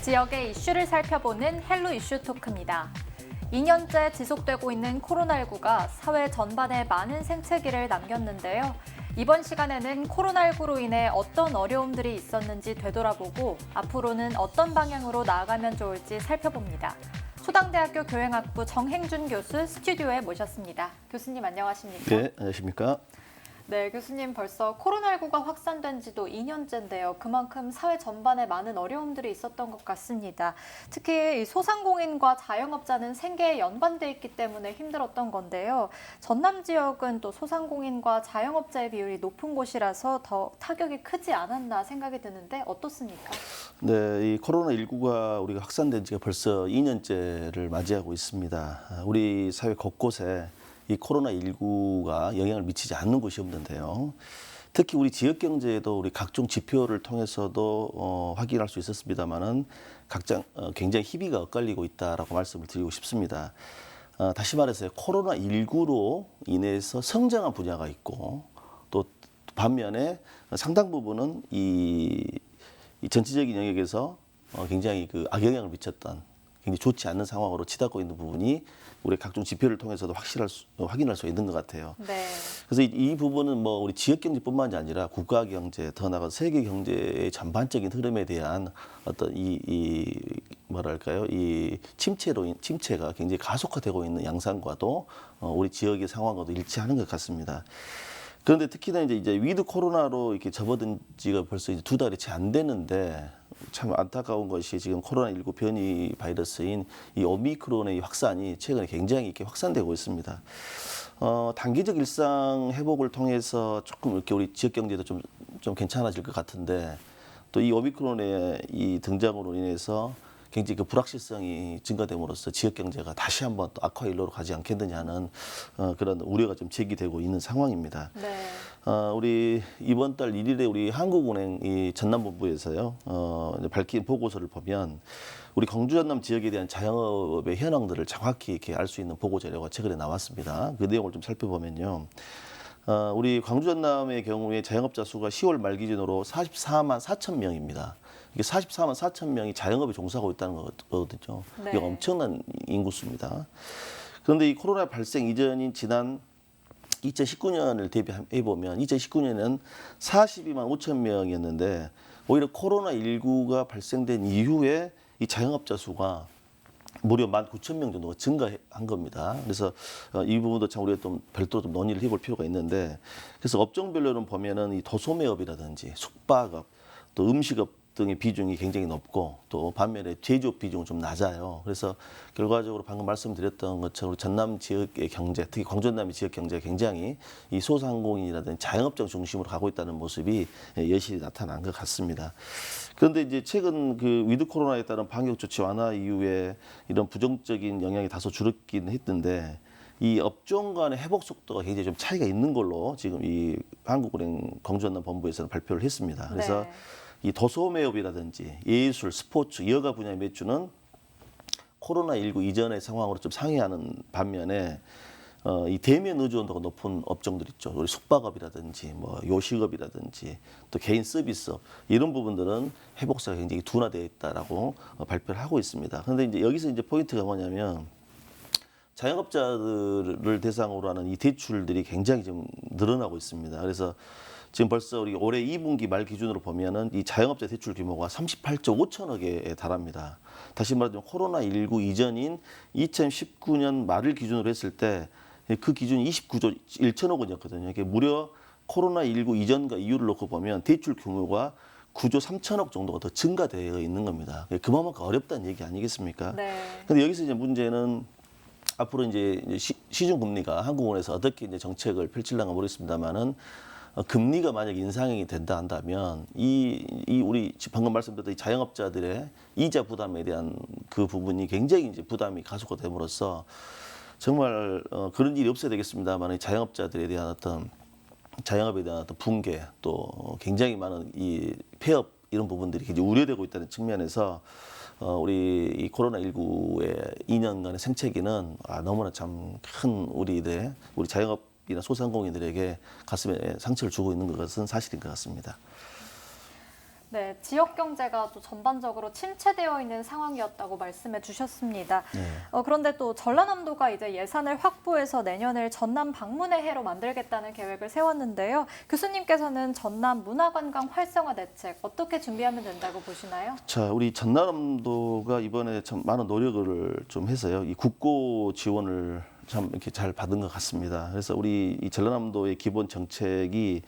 지역의 이슈를 살펴보는 헬로 이슈 토크입니다. 2년째 지속되고 있는 코로나19가 사회 전반에 많은 생채기를 남겼는데요. 이번 시간에는 코로나19로 인해 어떤 어려움들이 있었는지 되돌아보고 앞으로는 어떤 방향으로 나아가면 좋을지 살펴봅니다. 초당대학교 교행학부 정행준 교수 스튜디오에 모셨습니다. 교수님 안녕하십니까? 네, 안녕하십니까? 네, 교수님 벌써 코로나19가 확산된 지도 2년째인데요. 그만큼 사회 전반에 많은 어려움들이 있었던 것 같습니다. 특히 이 소상공인과 자영업자는 생계에 연관돼 있기 때문에 힘들었던 건데요. 전남 지역은 또 소상공인과 자영업자의 비율이 높은 곳이라서 더 타격이 크지 않았나 생각이 드는데 어떻습니까? 네, 이 코로나19가 우리가 확산된 지가 벌써 2년째를 맞이하고 있습니다. 우리 사회 곳곳에 이 코로나19가 영향을 미치지 않는 곳이 없는데요. 특히 우리 지역 경제에도 우리 각종 지표를 통해서도 확인할 수 있었습니다만은 각자 굉장히 희비가 엇갈리고 있다라고 말씀을 드리고 싶습니다. 다시 말해서 코로나19로 인해서 성장한 분야가 있고 또 반면에 상당 부분은 이 전체적인 영역에서 굉장히 그 악영향을 미쳤던 굉장히 좋지 않는 상황으로 치닫고 있는 부분이 우리 각종 지표를 통해서도 확인할 수 있는 것 같아요. 네. 그래서 이 부분은 뭐 우리 지역 경제뿐만이 아니라 국가 경제, 더 나아가 세계 경제의 전반적인 흐름에 대한 어떤 뭐랄까요, 이 침체가 굉장히 가속화되고 있는 양상과도 우리 지역의 상황과도 일치하는 것 같습니다. 그런데 특히나 이제 위드 코로나로 이렇게 접어든 지가 벌써 이제 2달이 채 안 되는데 참 안타까운 것이 지금 코로나19 변이 바이러스인 이 오미크론의 확산이 최근에 굉장히 이렇게 확산되고 있습니다. 단기적 일상 회복을 통해서 조금 이렇게 우리 지역 경제도 좀 괜찮아질 것 같은데 또 이 오미크론의 이 등장으로 인해서 굉장히 그 불확실성이 증가됨으로써 지역 경제가 다시 한번 또 악화의 일로로 가지 않겠느냐는 그런 우려가 좀 제기되고 있는 상황입니다. 네. 우리 이번 달 1일에 우리 한국은행 이 전남본부에서요 밝힌 보고서를 보면 우리 광주 전남 지역에 대한 자영업의 현황들을 정확히 이렇게 알 수 있는 보고 자료가 최근에 나왔습니다. 그 내용을 좀 살펴보면요. 우리 광주 전남의 경우에 자영업자 수가 10월 말 기준으로 44만 4천 명입니다. 이게 44만 4천 명이 자영업에 종사하고 있다는 거거든요. 네. 이게 엄청난 인구수입니다. 그런데 이 코로나 발생 이전인 지난 2019년을 대비해 보면 2019년에는 42만 5천 명이었는데 오히려 코로나19가 발생된 이후에 이 자영업자 수가 무려 19,000명 정도가 증가한 겁니다. 그래서 이 부분도 참 우리가 좀 별도로 좀 논의를 해볼 필요가 있는데 그래서 업종별로는 보면은 이 도소매업이라든지 숙박업 또 음식업 등의 비중이 굉장히 높고 또 반면에 제조업 비중은 좀 낮아요. 그래서 결과적으로 방금 말씀드렸던 것처럼 전남 지역의 경제, 특히 광주 전남의 지역 경제가 굉장히 이 소상공인이라든지 자영업자 중심으로 가고 있다는 모습이 여실히 나타난 것 같습니다. 그런데 이제 최근 그 위드 코로나에 따른 방역 조치 완화 이후에 이런 부정적인 영향이 다소 줄었긴 했는데 이 업종 간의 회복 속도가 굉장히 좀 차이가 있는 걸로 지금 이 한국은행 광주 전남 본부에서는 발표를 했습니다. 그래서 네. 이 도소매업이라든지 예술, 스포츠, 여가 분야의 매출은 코로나19 이전의 상황으로 좀 상회하는 반면에 이 대면 의존도가 높은 업종들 있죠. 우리 숙박업이라든지 뭐 요식업이라든지 또 개인 서비스업 이런 부분들은 회복세가 굉장히 둔화되어 있다라고 발표를 하고 있습니다. 그런데 이제 여기서 이제 포인트가 뭐냐면 자영업자들을 대상으로 하는 이 대출들이 굉장히 좀 늘어나고 있습니다. 그래서 지금 벌써 우리 올해 2분기 말 기준으로 보면은 이 자영업자 대출 규모가 38조 5천억에 달합니다. 다시 말하자면 코로나19 이전인 2019년 말을 기준으로 했을 때 그 기준이 29조 1천억 원이었거든요. 이게 무려 코로나19 이전과 이후를 놓고 보면 대출 규모가 9조 3천억 정도가 더 증가되어 있는 겁니다. 그만큼 어렵다는 얘기 아니겠습니까? 네. 근데 여기서 이제 문제는 앞으로 이제 시중금리가 한국은행에서 어떻게 이제 정책을 펼칠런가 모르겠습니다만은 금리가 만약 인상이 된다 한다면 우리 방금 말씀드렸던 이 자영업자들의 이자 부담에 대한 그 부분이 굉장히 이제 부담이 가속화됨으로써 정말 그런 일이 없어야 되겠습니다만 자영업자들에 대한 자영업에 대한 어떤 붕괴 또 굉장히 많은 이 폐업 이런 부분들이 굉장히 우려되고 있다는 측면에서 우리 이 코로나19의 2년간의 생채기는 너무나 참 큰 우리 자영업이나 소상공인들에게 가슴에 상처를 주고 있는 것은 사실인 것 같습니다. 네, 지역 경제가 또 전반적으로 침체되어 있는 상황이었다고 말씀해 주셨습니다. 네. 그런데 또 전라남도가 이제 예산을 확보해서 내년을 전남 방문의 해로 만들겠다는 계획을 세웠는데요. 교수님께서는 전남 문화관광 활성화 대책 어떻게 준비하면 된다고 보시나요? 자, 우리 전라남도가 이번에 참 많은 노력을 좀 해서요. 이 국고 지원을 참 이렇게 잘 받은 것 같습니다. 그래서 우리 이 전라남도의 기본 정책이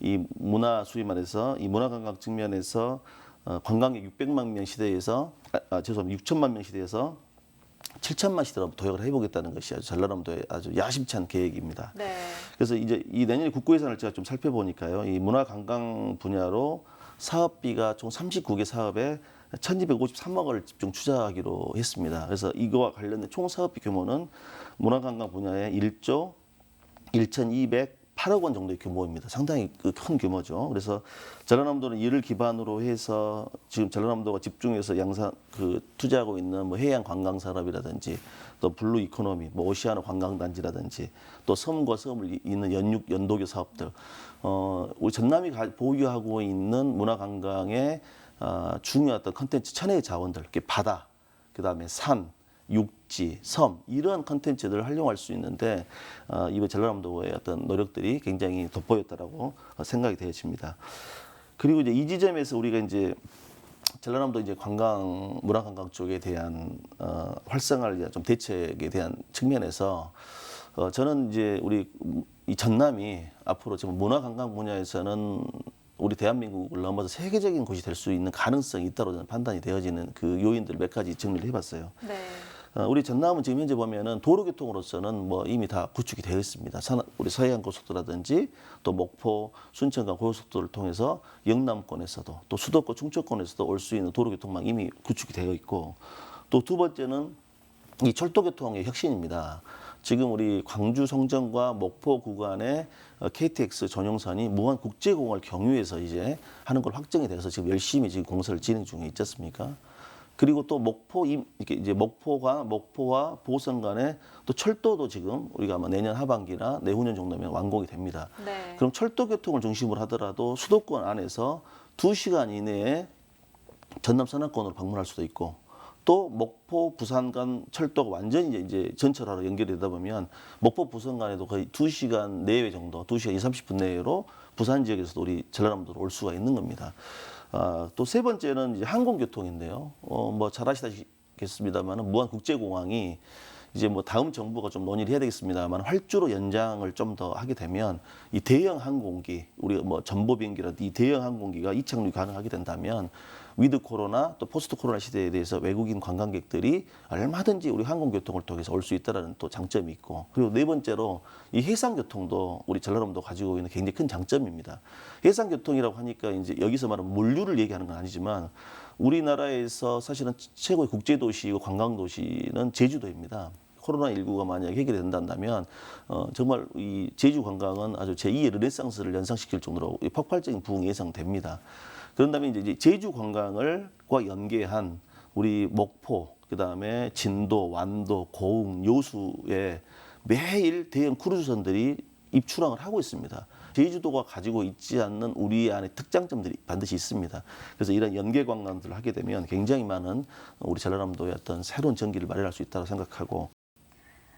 이 문화 수입만 해서 이 문화관광 측면에서 관광객 600만 명 시대에서 죄송합니다. 6천만 명 시대에서 7천만 시대로 도약을 해보겠다는 것이 아주 전라남도의 아주 야심찬 계획입니다. 네. 그래서 이제 이 내년에 국고 예산을 제가 좀 살펴보니까요. 이 문화관광 분야로 사업비가 총 39개 사업에 1,253억 원을 집중 투자하기로 했습니다. 그래서 이거와 관련된 총 사업비 규모는 문화관광 분야에 1조 1,208억 원 정도의 규모입니다. 상당히 큰 규모죠. 그래서 전라남도는 이를 기반으로 해서 지금 전라남도가 집중해서 투자하고 있는 뭐 해양 관광 산업이라든지 또 블루 이코노미, 뭐 오시아나 관광단지라든지 또 섬과 섬을 잇는 연도교 사업들, 우리 전남이 보유하고 있는 문화관광의 중요한 어떤 컨텐츠 천혜의 자원들, 이렇게 바다, 그다음에 산, 육지, 섬 이런 컨텐츠들을 활용할 수 있는데 이번 전라남도의 어떤 노력들이 굉장히 돋보였다라고 생각이 되어집니다. 그리고 이제 이 지점에서 우리가 이제 전라남도 이제 문화관광 쪽에 대한 활성화를 위한 좀 대책에 대한 측면에서 저는 이제 우리 이 전남이 앞으로 지금 문화관광 분야에서는 우리 대한민국을 넘어서 세계적인 곳이 될 수 있는 가능성이 있다고 저는 판단이 되어지는 그 요인들 몇 가지 정리를 해봤어요. 네. 우리 전남은 지금 현재 보면은 도로교통으로서는 뭐 이미 다 구축이 되어 있습니다. 우리 서해안 고속도로라든지 또 목포, 순천간 고속도로를 통해서 영남권에서도 또 수도권, 충청권에서도 올 수 있는 도로교통망 이미 구축이 되어 있고 또 두 번째는 이 철도교통의 혁신입니다. 지금 우리 광주 송정과 목포 구간에 KTX 전용선이 무안국제공항을 경유해서 이제 하는 걸 확정이 돼서 지금 열심히 지금 공사를 진행 중에 있지 않습니까? 그리고 또 이렇게 이제 목포와 보성 간에 또 철도도 지금 우리가 아마 내년 하반기나 내후년 정도면 완공이 됩니다. 네. 그럼 철도 교통을 중심으로 하더라도 수도권 안에서 2시간 이내에 전남 서남권으로 방문할 수도 있고 또 목포 부산 간 철도가 완전히 이제 전철화로 연결이 되다 보면 목포 부산 간에도 거의 2시간 내외 정도, 2시간 20, 30분 내외로 부산 지역에서도 우리 전라남도로 올 수가 있는 겁니다. 또 세 번째는 이제 항공교통인데요. 뭐 잘 아시다시피겠습니다만 무안국제공항이 이제 뭐 다음 정부가 좀 논의를 해야 되겠습니다만 활주로 연장을 좀 더 하게 되면 이 대형 항공기, 우리가 뭐 전보 비행기라든지 이 대형 항공기가 이착륙이 가능하게 된다면 위드 코로나 또 포스트 코로나 시대에 대해서 외국인 관광객들이 얼마든지 우리 항공교통을 통해서 올 수 있다라는 또 장점이 있고 그리고 네 번째로 이 해상교통도 우리 전라남도 가지고 있는 굉장히 큰 장점입니다. 해상교통이라고 하니까 이제 여기서 말하는 물류를 얘기하는 건 아니지만 우리나라에서 사실은 최고의 국제도시이고 관광도시는 제주도입니다. 코로나19가 만약 해결이 된다면 정말 이 제주 관광은 아주 제2의 르네상스를 연상시킬 정도로 폭발적인 부흥이 예상됩니다. 그런다면 이제 제주 관광을과 연계한 우리 목포, 그다음에 진도, 완도, 고흥, 요수에 매일 대형 크루즈선들이 입출항을 하고 있습니다. 제주도가 가지고 있지 않는 우리 안에 특장점들이 반드시 있습니다. 그래서 이런 연계 관광들을 하게 되면 굉장히 많은 우리 전라남도의 어떤 새로운 전기를 마련할 수 있다고 생각하고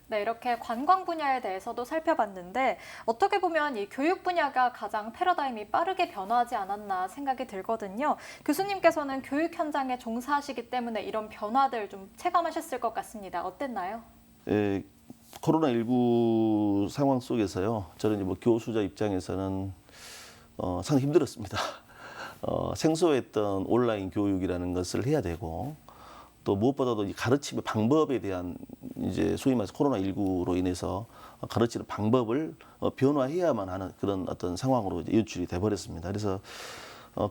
네, 이렇게 관광 분야에 대해서도 살펴봤는데 어떻게 보면 이 교육 분야가 가장 패러다임이 빠르게 변화하지 않았나 생각이 들거든요. 교수님께서는 교육 현장에 종사하시기 때문에 이런 변화들 좀 체감하셨을 것 같습니다. 어땠나요? 코로나19 상황 속에서요. 저는 이제 뭐 교수자 입장에서는 상당히 힘들었습니다. 생소했던 온라인 교육이라는 것을 해야 되고 또 무엇보다도 이 가르침의 방법에 대한 이제 소위 말해서 코로나19로 인해서 가르치는 방법을 변화해야만 하는 그런 어떤 상황으로 이제 연출이 돼버렸습니다. 그래서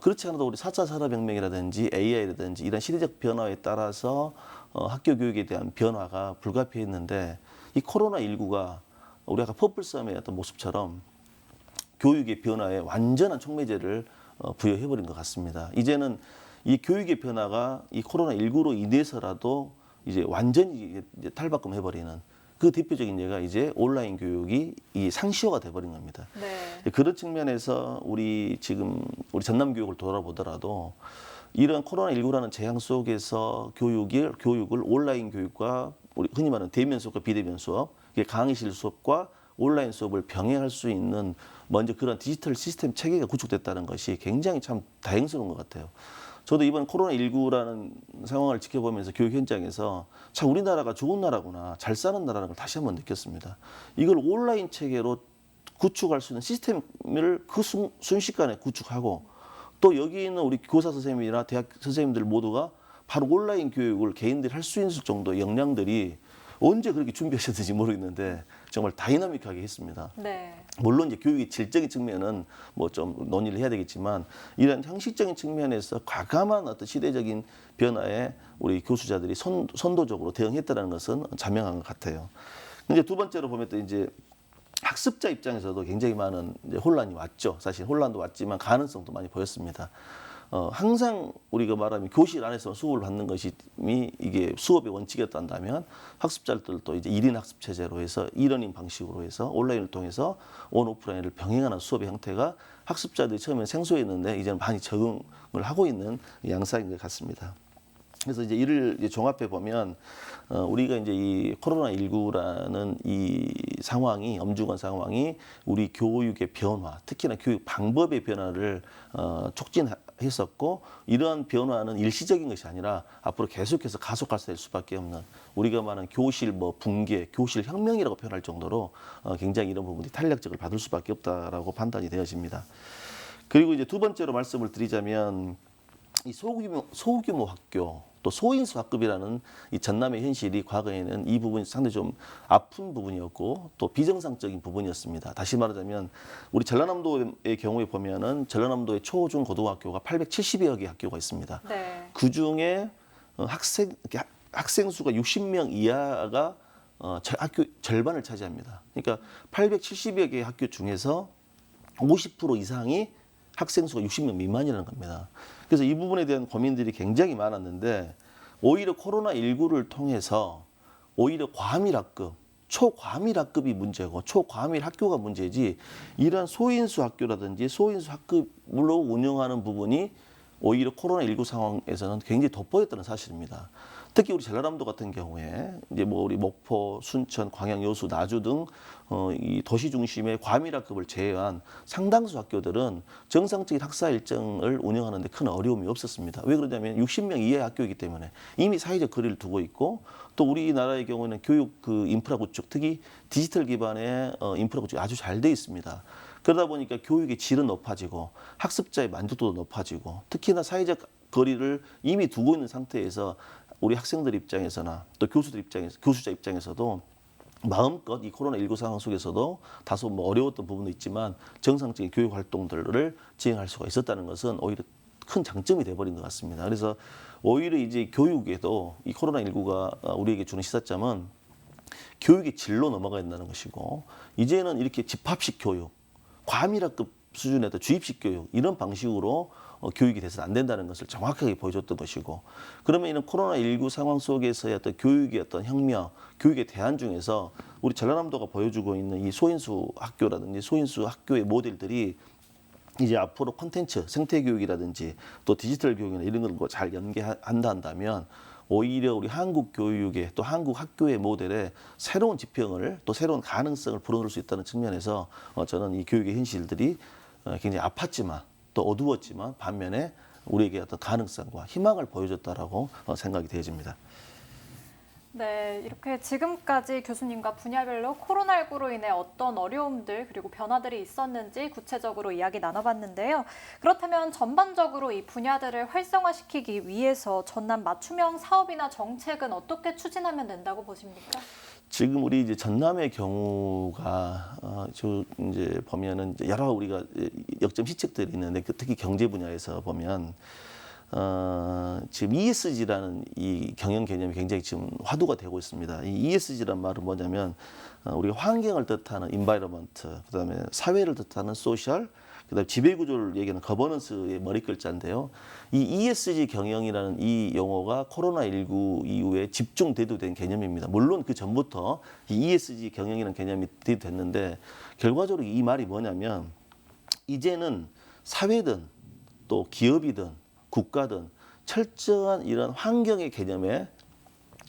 그렇지 않아도 우리 4차 산업혁명이라든지 AI라든지 이런 시대적 변화에 따라서 학교 교육에 대한 변화가 불가피했는데 이 코로나19가 우리 아까 퍼플섬의 어떤 모습처럼 교육의 변화에 완전한 촉매제를 부여해버린 것 같습니다. 이제는 이 교육의 변화가 이 코로나19로 인해서라도 이제 완전히 이제 탈바꿈해버리는 그 대표적인 예가 이제 온라인 교육이 이 상시화가 돼버린 겁니다. 네. 그런 측면에서 우리 전남 교육을 돌아보더라도 이런 코로나19라는 재앙 속에서 교육을 온라인 교육과 우리 흔히 말하는 대면 수업과 비대면 수업, 이게 강의실 수업과 온라인 수업을 병행할 수 있는 먼저 그런 디지털 시스템 체계가 구축됐다는 것이 굉장히 참 다행스러운 것 같아요. 저도 이번 코로나19라는 상황을 지켜보면서 교육 현장에서 참 우리나라가 좋은 나라구나, 잘 사는 나라라는 걸 다시 한번 느꼈습니다. 이걸 온라인 체계로 구축할 수 있는 시스템을 그 순식간에 구축하고 또 여기 있는 우리 교사 선생님이나 대학 선생님들 모두가 바로 온라인 교육을 개인들이 할 수 있을 정도의 역량들이 언제 그렇게 준비하셨는지 모르겠는데 정말 다이나믹하게 했습니다. 네. 물론 이제 교육의 질적인 측면은 뭐 좀 논의를 해야 되겠지만 이런 형식적인 측면에서 과감한 어떤 시대적인 변화에 우리 교수자들이 선도적으로 대응했다는 것은 자명한 것 같아요. 근데 두 번째로 보면 또 이제 학습자 입장에서도 굉장히 많은 이제 혼란이 왔죠. 사실 혼란도 왔지만 가능성도 많이 보였습니다. 항상 우리가 말하면 교실 안에서 수업을 받는 것이 이게 수업의 원칙이었다면 학습자들도 이제 1인 학습 체제로 해서 이러닝 방식으로 해서 온라인을 통해서 온 오프라인을 병행하는 수업의 형태가 학습자들이 처음에 생소했는데 이제는 많이 적응을 하고 있는 양상인 것 같습니다. 그래서 이제 이를 이제 종합해 보면 우리가 이제 이 코로나19라는 이 상황이 엄중한 상황이 우리 교육의 변화, 특히나 교육 방법의 변화를 촉진했었고 이러한 변화는 일시적인 것이 아니라 앞으로 계속해서 가속화될 수밖에 없는 우리가 말하는 교실 붕괴, 교실 혁명이라고 표현할 정도로 굉장히 이런 부분이 탄력적을 받을 수밖에 없다라고 판단이 되어집니다. 그리고 이제 두 번째로 말씀을 드리자면 이 소규모 학교 또 소인수 학급이라는 이 전남의 현실이 과거에는 이 부분이 상당히 좀 아픈 부분이었고 또 비정상적인 부분이었습니다. 다시 말하자면 우리 전라남도의 경우에 보면은 전라남도의 초, 중, 고등학교가 870여 개 학교가 있습니다. 네. 그 중에 학생 수가 60명 이하가 학교 절반을 차지합니다. 그러니까 870여 개의 학교 중에서 50% 이상이 학생 수가 60명 미만이라는 겁니다. 그래서 이 부분에 대한 고민들이 굉장히 많았는데 오히려 코로나19를 통해서 오히려 과밀 학급, 초과밀 학급이 문제고 초과밀 학교가 문제지 이러한 소인수 학교라든지 소인수 학급으로 운영하는 부분이 오히려 코로나19 상황에서는 굉장히 돋보였다는 사실입니다. 특히 우리 전라남도 같은 경우에 이제 뭐 우리 목포, 순천, 광양, 여수, 나주 등 이 도시 중심의 과밀학급을 제외한 상당수 학교들은 정상적인 학사 일정을 운영하는 데 큰 어려움이 없었습니다. 왜 그러냐면 60명 이하의 학교이기 때문에 이미 사회적 거리를 두고 있고 또 우리나라의 경우에는 교육 그 인프라 구축, 특히 디지털 기반의 인프라 구축이 아주 잘 돼 있습니다. 그러다 보니까 교육의 질은 높아지고 학습자의 만족도도 높아지고 특히나 사회적 거리를 이미 두고 있는 상태에서 우리 학생들 입장에서나 또 교수자 입장에서도 마음껏 이 코로나19 상황 속에서도 다소 뭐 어려웠던 부분도 있지만 정상적인 교육 활동들을 진행할 수가 있었다는 것은 오히려 큰 장점이 돼버린 것 같습니다. 그래서 오히려 이제 교육에도 이 코로나19가 우리에게 주는 시사점은 교육의 질로 넘어가야 된다는 것이고 이제는 이렇게 집합식 교육, 과밀학급 수준의 주입식 교육 이런 방식으로 교육이 돼서는 안 된다는 것을 정확하게 보여줬던 것이고 그러면 이런 코로나19 상황 속에서의 어떤 교육의 어떤 혁명, 교육의 대안 중에서 우리 전라남도가 보여주고 있는 이 소인수 학교라든지 소인수 학교의 모델들이 이제 앞으로 콘텐츠, 생태교육이라든지 또 디지털 교육이나 이런 걸 잘 연계한다면 오히려 우리 한국 교육의 또 한국 학교의 모델에 새로운 지평을 또 새로운 가능성을 불어넣을 수 있다는 측면에서 저는 이 교육의 현실들이 굉장히 아팠지만 또 어두웠지만 반면에 우리에게 어떤 가능성과 희망을 보여줬다라고 생각이 되어집니다. 네, 이렇게 지금까지 교수님과 분야별로 코로나19로 인해 어떤 어려움들 그리고 변화들이 있었는지 구체적으로 이야기 나눠봤는데요. 그렇다면 전반적으로 이 분야들을 활성화시키기 위해서 전남 맞춤형 사업이나 정책은 어떻게 추진하면 된다고 보십니까? 지금 우리 이제 전남의 경우가 이제 보면은 이제 여러 우리가 역점 시책들이 있는데 특히 경제 분야에서 보면 지금 ESG라는 이 경영 개념이 굉장히 지금 화두가 되고 있습니다. 이 ESG란 말은 뭐냐면 우리가 환경을 뜻하는 environment, 그다음에 사회를 뜻하는 social, 그다음에 지배구조를 얘기하는 거버넌스의 머리 글자인데요. 이 ESG 경영이라는 이 용어가 코로나19 이후에 집중 대두된 개념입니다. 물론 그 전부터 이 ESG 경영이라는 개념이 대두됐는데 결과적으로 이 말이 뭐냐면 이제는 사회든 또 기업이든 국가든 철저한 이런 환경의 개념에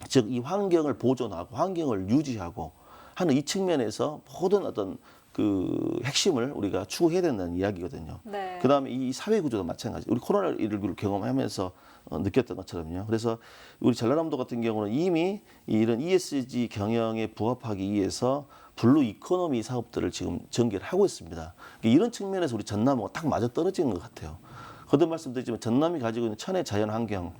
즉 이 환경을 보존하고 환경을 유지하고 하는 이 측면에서 모든 어떤 그 핵심을 우리가 추구해야 된다는 이야기거든요. 네. 그다음에 이 사회 구조도 마찬가지. 우리 코로나19를 경험하면서 느꼈던 것처럼요. 그래서 우리 전라남도 같은 경우는 이미 이런 ESG 경영에 부합하기 위해서 블루 이코노미 사업들을 지금 전개를 하고 있습니다. 이런 측면에서 우리 전남도가 딱 맞아 떨어지는 것 같아요. 거듭 말씀드리지만 전남이 가지고 있는 천혜 자연 환경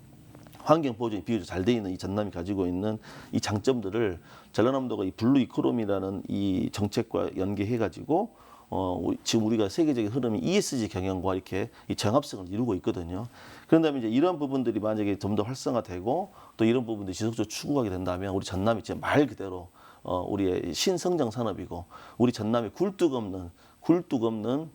보존이 비교적 잘 돼 있는 이 전남이 가지고 있는 이 장점들을 전라남도가 이 블루 이코노미라는 이 정책과 연계해 가지고 지금 우리가 세계적인 흐름이 ESG 경영과 이렇게 이 정합성을 이루고 있거든요. 그런다면 이제 이런 부분들이 만약에 좀 더 활성화되고 또 이런 부분들이 지속적으로 추구하게 된다면 우리 전남이 진짜 말 그대로 우리의 신성장 산업이고 우리 전남의 굴뚝 없는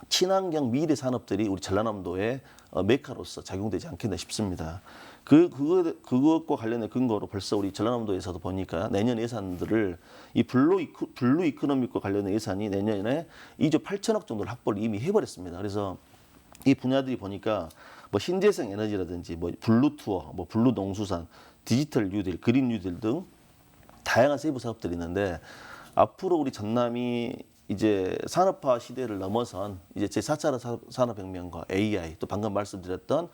친환경 미래 산업들이 우리 전라남도의 메카로서 작용되지 않겠나 싶습니다. 그것과 관련된 근거로 벌써 우리 전라남도에서도 보니까 내년 예산들을 이 블루 이코노믹과 관련된 예산이 내년에 2조 8천억 정도를 확보를 이미 해버렸습니다. 그래서 이 분야들이 보니까 뭐 신재생 에너지라든지 뭐 블루 투어, 뭐 블루 농수산, 디지털 뉴딜, 그린 뉴딜 등 다양한 세부 사업들이 있는데 앞으로 우리 전남이 이제 산업화 시대를 넘어선 이제 제4차 산업혁명과 AI 또 방금 말씀드렸던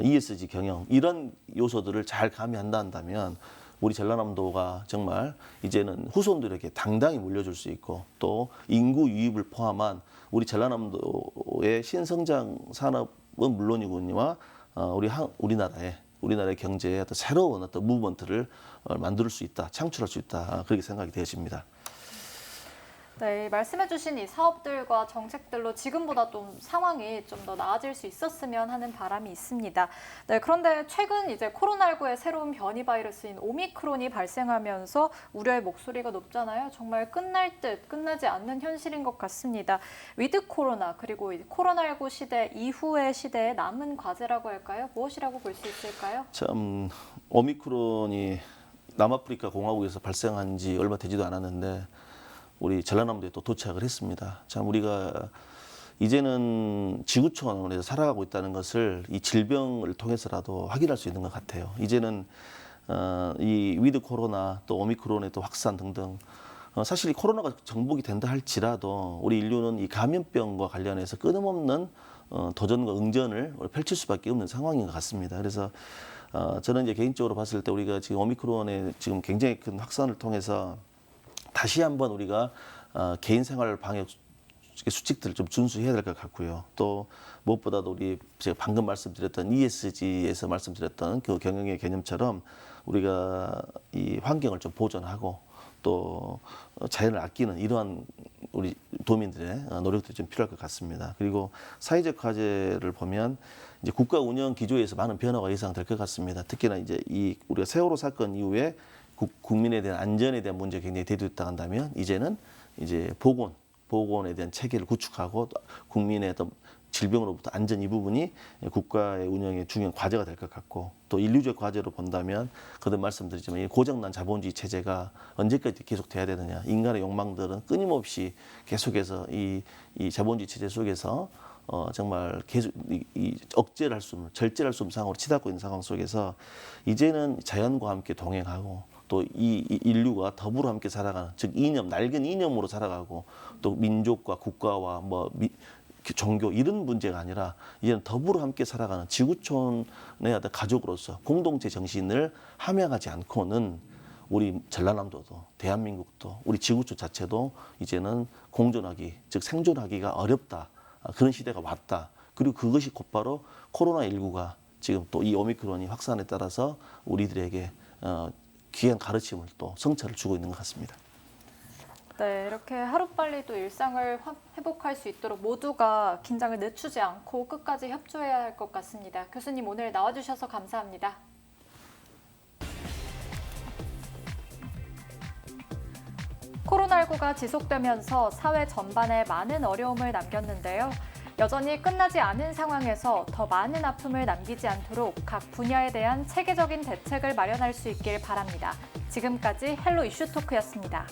ESG 경영 이런 요소들을 잘 가미한다 한다면 우리 전라남도가 정말 이제는 후손들에게 당당히 물려줄 수 있고 또 인구 유입을 포함한 우리 전라남도의 신성장 산업은 물론이거니와 우리나라의 경제에 어떤 새로운 어떤 무브먼트를 만들 수 있다, 창출할 수 있다 그렇게 생각이 되어집니다. 네, 말씀해주신 이 사업들과 정책들로 지금보다 좀 상황이 좀 더 나아질 수 있었으면 하는 바람이 있습니다. 네, 그런데 최근 이제 코로나19의 새로운 변이 바이러스인 오미크론이 발생하면서 우려의 목소리가 높잖아요. 정말 끝날 듯 끝나지 않는 현실인 것 같습니다. 위드 코로나 그리고 코로나19 시대 이후의 시대에 남은 과제라고 할까요? 무엇이라고 볼 수 있을까요? 참 오미크론이 남아프리카 공화국에서 발생한 지 얼마 되지도 않았는데 우리 전라남도에 또 도착을 했습니다. 참 우리가 이제는 지구촌에서 살아가고 있다는 것을 이 질병을 통해서라도 확인할 수 있는 것 같아요. 이제는 이 위드 코로나 또 오미크론의 또 확산 등등 사실 이 코로나가 정복이 된다 할지라도 우리 인류는 이 감염병과 관련해서 끊임없는 도전과 응전을 펼칠 수밖에 없는 상황인 것 같습니다. 그래서 저는 이제 개인적으로 봤을 때 우리가 지금 오미크론의 지금 굉장히 큰 확산을 통해서 다시 한번 우리가 개인 생활 방역 수칙들을 좀 준수해야 될 것 같고요. 또 무엇보다도 우리 제가 방금 말씀드렸던 ESG에서 말씀드렸던 그 경영의 개념처럼 우리가 이 환경을 좀 보존하고 또 자연을 아끼는 이러한 우리 도민들의 노력들이 좀 필요할 것 같습니다. 그리고 사회적 과제를 보면 이제 국가 운영 기조에서 많은 변화가 예상될 것 같습니다. 특히나 이제 이 우리가 세월호 사건 이후에 국민에 대한 안전에 대한 문제가 굉장히 대두됐다 한다면 이제는 이제 보건에 대한 체계를 구축하고 국민의 어떤 질병으로부터 안전 이 부분이 국가의 운영의 중요한 과제가 될 것 같고 또 인류적 과제로 본다면 거듭 말씀드리지만 이 고장난 자본주의 체제가 언제까지 계속돼야 되느냐 인간의 욕망들은 끊임없이 계속해서 이 자본주의 체제 속에서 정말 계속 억제를 할 수 없는 절제를 할 수 없는 상황으로 치닫고 있는 상황 속에서 이제는 자연과 함께 동행하고 또 이 인류가 더불어 함께 살아가는 즉 이념 낡은 이념으로 살아가고 또 민족과 국가와 뭐 종교 이런 문제가 아니라 이제는 더불어 함께 살아가는 지구촌의 어떤 가족으로서 공동체 정신을 함양하지 않고는 우리 전라남도도 대한민국도 우리 지구촌 자체도 이제는 공존하기 즉 생존하기가 어렵다 그런 시대가 왔다 그리고 그것이 곧바로 코로나19가 지금 또 이 오미크론이 확산에 따라서 우리들에게 귀한 가르침을 또 성찰을 주고 있는 것 같습니다. 네, 이렇게 하루빨리 또 일상을 회복할 수 있도록 모두가 긴장을 늦추지 않고 끝까지 협조해야 할 것 같습니다. 교수님 오늘 나와주셔서 감사합니다. 코로나19가 지속되면서 사회 전반에 많은 어려움을 남겼는데요. 여전히 끝나지 않은 상황에서 더 많은 아픔을 남기지 않도록 각 분야에 대한 체계적인 대책을 마련할 수 있길 바랍니다. 지금까지 헬로 이슈 토크였습니다.